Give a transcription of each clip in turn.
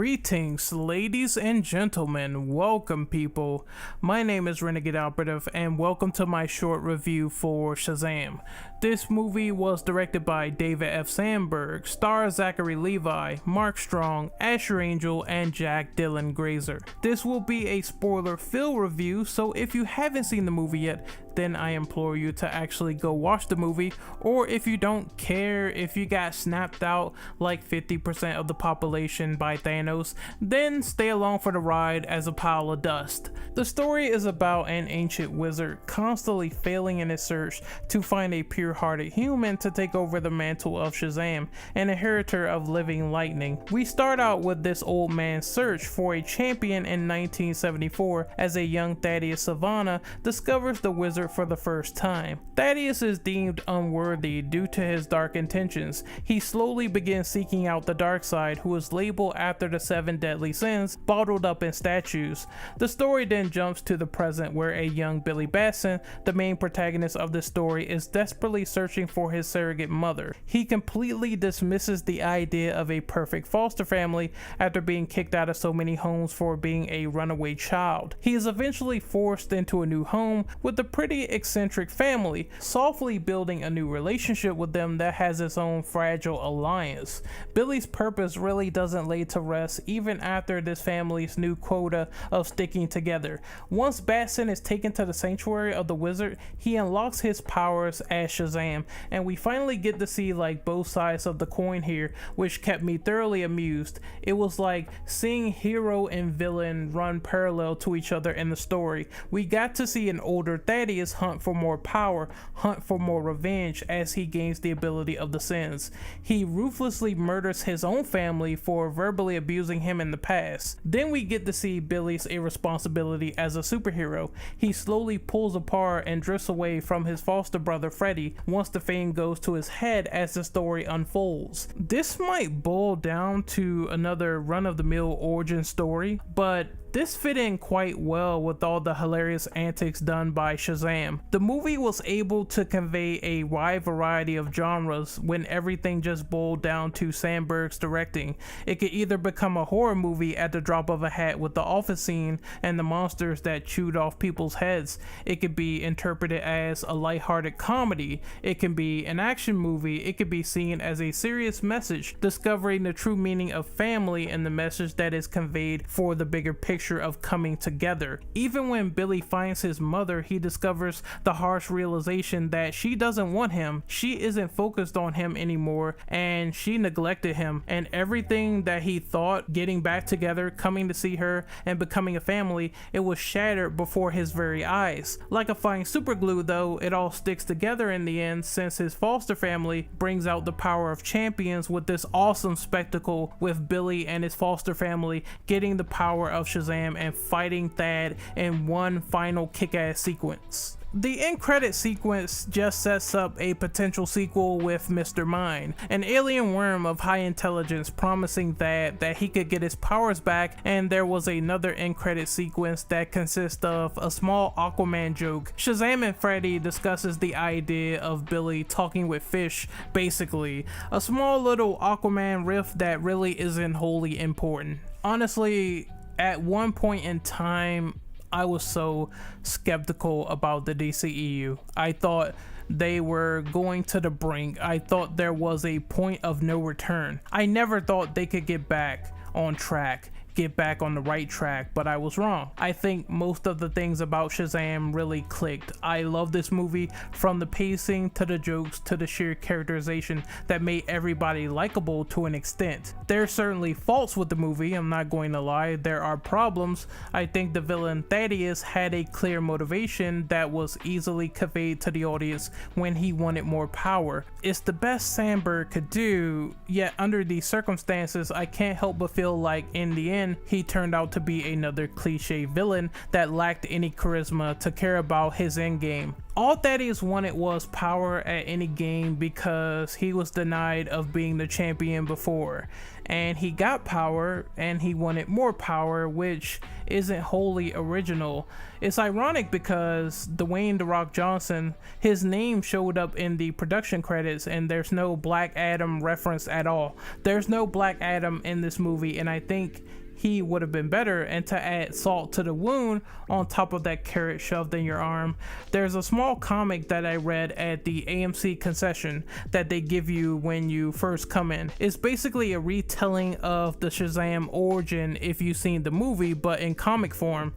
Greetings, ladies and gentlemen. Welcome, people. My name is Renegade Operative, and welcome to my short review for Shazam. This movie was directed by David F. Sandberg, stars Zachary Levi, Mark Strong, Asher Angel, and Jack Dylan Grazer. This will be a spoiler-filled review, so if you haven't seen the movie yet, then I implore you to actually go watch the movie, or if you don't care, if you got snapped out like 50% of the population by Thanos, then stay along for the ride as a pile of dust. The story is about an ancient wizard constantly failing in his search to find a pure-hearted human to take over the mantle of Shazam, an inheritor of living lightning. We start out with this old man's search for a champion in 1974 as a young Thaddeus Savannah discovers the wizard for the first time. Thaddeus is deemed unworthy due to his dark intentions. He slowly begins seeking out the dark side, who is labeled after the 7 deadly sins bottled up in statues. The story then jumps to the present, where a young Billy Batson, the main protagonist of this story, is desperately searching for his surrogate mother. He completely dismisses the idea of a perfect foster family after being kicked out of so many homes for being a runaway child. He is eventually forced into a new home with a pretty eccentric family, softly building a new relationship with them that has its own fragile alliance. Billy's purpose really doesn't lay to rest even after this family's new quota of sticking together. Once Batson is taken to the sanctuary of the wizard, he unlocks his powers as Shazam, and we finally get to see like both sides of the coin here, which kept me thoroughly amused. It was like seeing hero and villain run parallel to each other in the story. We got to see an older Thaddeus hunt for more power, hunt for more revenge as he gains the ability of the sins. He ruthlessly murders his own family for verbally abusing him in the past. Then we get to see Billy's irresponsibility as a superhero. He slowly pulls apart and drifts away from his foster brother Freddy once the fame goes to his head as the story unfolds. This might boil down to another run-of-the-mill origin story, but this fit in quite well with all the hilarious antics done by Shazam. The movie was able to convey a wide variety of genres when everything just boiled down to Sandberg's directing. It could either become a horror movie at the drop of a hat with the office scene and the monsters that chewed off people's heads. It could be interpreted as a lighthearted comedy. It can be an action movie. It could be seen as a serious message, discovering the true meaning of family and the message that is conveyed for the bigger picture of coming together. Even when Billy finds his mother, he discovers the harsh realization that she doesn't want him. She isn't focused on him anymore, and she neglected him, and everything that he thought, getting back together, coming to see her, and becoming a family, it was shattered before his very eyes. Like a fine super glue though, it all sticks together in the end, since his foster family brings out the power of champions with this awesome spectacle with Billy and his foster family getting the power of Shazam and fighting Thad in one final kick-ass sequence. The end credit sequence just sets up a potential sequel with Mr. Mind, an alien worm of high intelligence promising that he could get his powers back, and there was another end credit sequence that consists of a small Aquaman joke. Shazam and Freddy discusses the idea of Billy talking with fish, basically. A small little Aquaman riff that really isn't wholly important. Honestly, at one point in time, I was so skeptical about the DCEU. I thought they were going to the brink. I thought there was a point of no return. I never thought they could get back on track, get back on the right track, but I was wrong. I think most of the things about Shazam really clicked. I love this movie, from the pacing to the jokes to the sheer characterization that made everybody likable to an extent. There's certainly faults with the movie, I'm not going to lie. There are problems. I think the villain Thaddeus had a clear motivation that was easily conveyed to the audience when he wanted more power. It's the best Sandberg could do, yet under these circumstances I can't help but feel like in the end he turned out to be another cliche villain that lacked any charisma to care about his endgame. All Thaddeus wanted was power at any game because he was denied of being the champion before. And he got power and he wanted more power, which isn't wholly original. It's ironic because Dwayne "The Rock" Johnson, his name showed up in the production credits and there's no Black Adam reference at all. There's no Black Adam in this movie, and I think he would have been better. And to add salt to the wound on top of that carrot shoved in your arm, there's a small comic that I read at the AMC concession that they give you when you first come in. It's basically a retelling of the Shazam origin if you've seen the movie, but in comic form.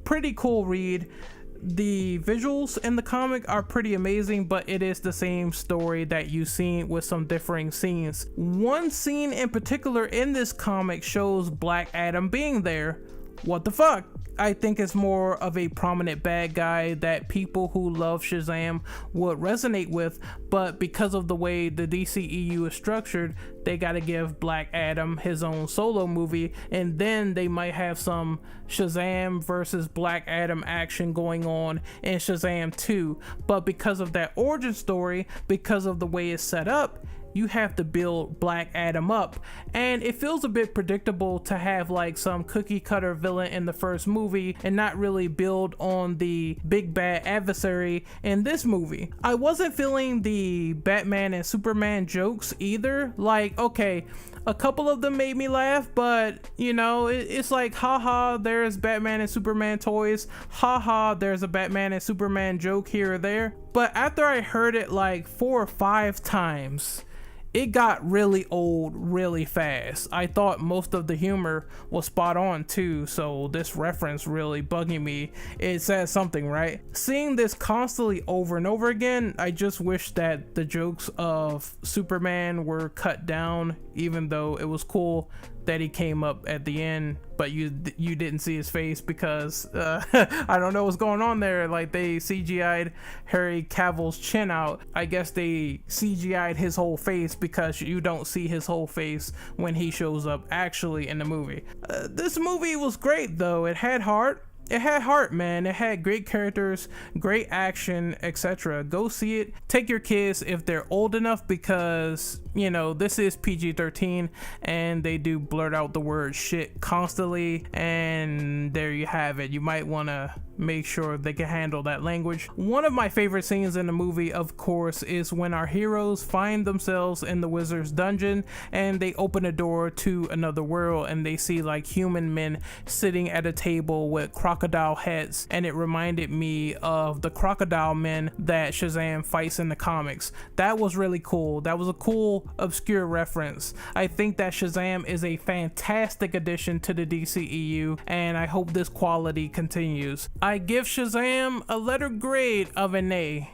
Pretty cool read. The visuals in the comic are pretty amazing, but it is the same story that you've seen with some differing scenes. One scene in particular in this comic shows Black Adam being there. What the fuck? I think it's more of a prominent bad guy that people who love Shazam would resonate with, but because of the way the DCEU is structured, they gotta give Black Adam his own solo movie, and then they might have some Shazam versus Black Adam action going on in Shazam 2. But because of that origin story, because of the way it's set up, you have to build Black Adam up, and it feels a bit predictable to have like some cookie cutter villain in the first movie and not really build on the big bad adversary in this movie. I wasn't feeling the Batman and Superman jokes either. Like, okay, a couple of them made me laugh, but you know, it's like, haha, there's Batman and Superman toys, haha, there's a Batman and Superman joke here or there. But after I heard it like 4 or 5 times, it got really old really fast. I thought most of the humor was spot on too, so this reference really bugging me. It says something, right? Seeing this constantly over and over again, I just wish that the jokes of Superman were cut down, even though it was cool that he came up at the end, but you didn't see his face because I don't know what's going on there. Like, they CGI'd Henry Cavill's chin out. I guess they CGI'd his whole face because you don't see his whole face when he shows up actually in the movie. This movie was great though. It had heart. It had heart, man. It had great characters, great action, etc. Go see it. Take your kids if they're old enough, because, you know, this is PG-13 and they do blurt out the word shit constantly, and there you have it. You might want to make sure they can handle that language. One of my favorite scenes in the movie, of course, is when our heroes find themselves in the wizard's dungeon and they open a door to another world and they see like human men sitting at a table with crocodile heads, and it reminded me of the crocodile men that Shazam fights in the comics. That was really cool. That was a cool obscure reference. I think that Shazam is a fantastic addition to the DCEU, and I hope this quality continues. I give Shazam a letter grade of an A.